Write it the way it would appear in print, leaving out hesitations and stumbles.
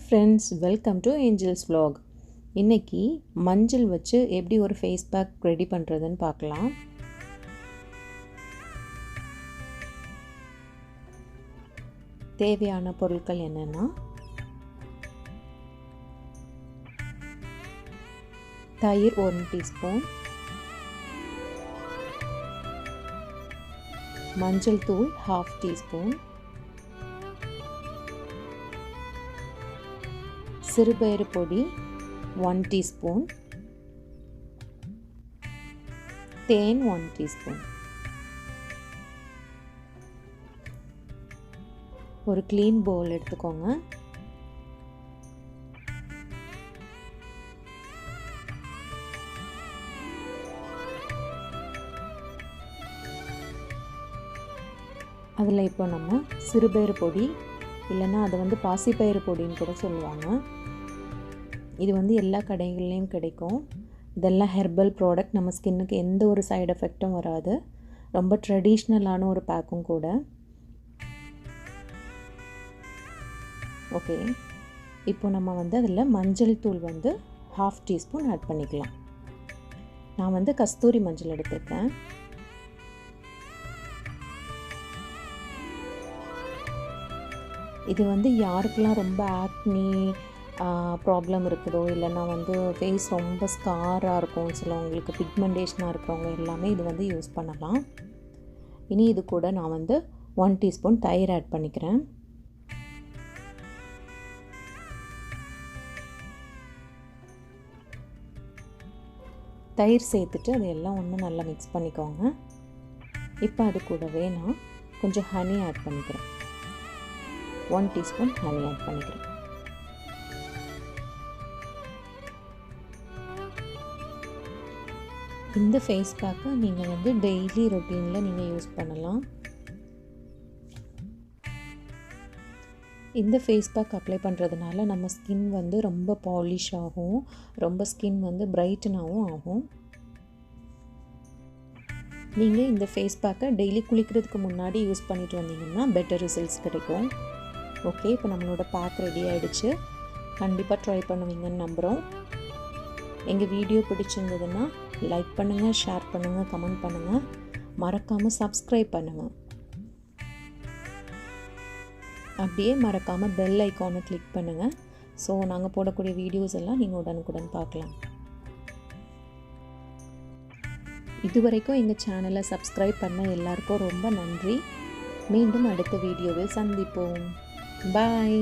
Friends, welcome to angels vlog. இன்னைக்கு மஞ்சள் வச்சு எப்படி ஒரு ஃபேஸ் பேக் ரெடி பண்ணுறதுன்னு பார்க்கலாம். தேவையான பொருட்கள் என்னென்னா, தயிர் 1 டீஸ்பூன், மஞ்சள் தூள் 1/2 டீஸ்பூன், சிறுபயிறு பொடி 1 டீஸ்பூன், தேன் 1 டீஸ்பூன். ஒரு க்ளீன் பவுல் எடுத்துக்கோங்க. அதில் இப்போ நம்ம சிறுபயிறு பொடி, இல்லைன்னா அதை பாசிப்பயிறு பொடின்னு கூட சொல்லுவாங்க. இது எல்லா கடைகள்லேயும் கிடைக்கும். இதெல்லாம் ஹெர்பல் ப்ராடக்ட். நம்ம ஸ்கின்னுக்கு எந்த ஒரு சைடு எஃபெக்டும் வராது. ரொம்ப ட்ரெடிஷ்னலான ஒரு பேக்கும் கூட. ஓகே, இப்போ நம்ம அதில் மஞ்சள் தூள் 1/2 டீஸ்பூன் ஆட் பண்ணிக்கலாம். நான் கஸ்தூரி மஞ்சள் எடுத்திருக்கேன். இது யாருக்கெல்லாம் ரொம்ப ஆக்னி ப்ராப்ளம் இருக்குதோ, இல்லைன்னா ஃபேஸ் ரொம்ப ஸ்காராக இருக்கும், சிலவங்களுக்கு பிக்மெண்டேஷனாக இருக்கிறவங்க எல்லாமே இது யூஸ் பண்ணலாம். இனி இது கூட நான் 1 டீஸ்பூன் தயிர் ஆட் பண்ணிக்கிறேன். தயிர் சேர்த்துட்டு அதையெல்லாம் நல்லா மிக்ஸ் பண்ணிக்கோங்க. இப்போ அது கூடவே நான் கொஞ்சம் ஹனி ஆட் பண்ணிக்கிறேன். 1 டீஸ்பூன் ஹனி ஆட் பண்ணிக்கிறேன். இந்த ஃபேஸ் பேக்கை நீங்கள் டெய்லி ரொட்டீனில் நீங்கள் யூஸ் பண்ணலாம். இந்த ஃபேஸ் பேக் அப்ளை பண்ணுறதுனால நம்ம ஸ்கின் ரொம்ப பாலிஷ் ஆகும், ரொம்ப ஸ்கின் பிரைட்டனாகவும் ஆகும். நீங்கள் இந்த ஃபேஸ் பேக்கை டெய்லி குளிக்கிறதுக்கு முன்னாடி யூஸ் பண்ணிட்டு வந்தீங்கன்னா பெட்டர் ரிசல்ட்ஸ் கிடைக்கும். ஓகே, இப்போ நம்மளோட பேக் ரெடி ஆகிடுச்சு. கண்டிப்பாக ட்ரை பண்ணுவீங்கன்னு நம்புகிறோம். எங்கள் வீடியோ பிடிச்சிருந்ததுன்னா லைக் பண்ணுங்கள், ஷேர் பண்ணுங்கள், கமெண்ட் பண்ணுங்கள். மறக்காமல் சப்ஸ்கிரைப் பண்ணுங்கள். அப்படியே மறக்காமல் பெல் ஐக்கானை கிளிக் பண்ணுங்கள். ஸோ நாங்கள் போடக்கூடிய வீடியோஸ் எல்லாம் நீங்கள் உடனுக்குடன் பார்க்கலாம். இதுவரைக்கும் எங்கள் சேனலை சப்ஸ்கிரைப் பண்ண எல்லாருக்கும் ரொம்ப நன்றி. மீண்டும் அடுத்த வீடியோவில் சந்திப்போம். பாய்.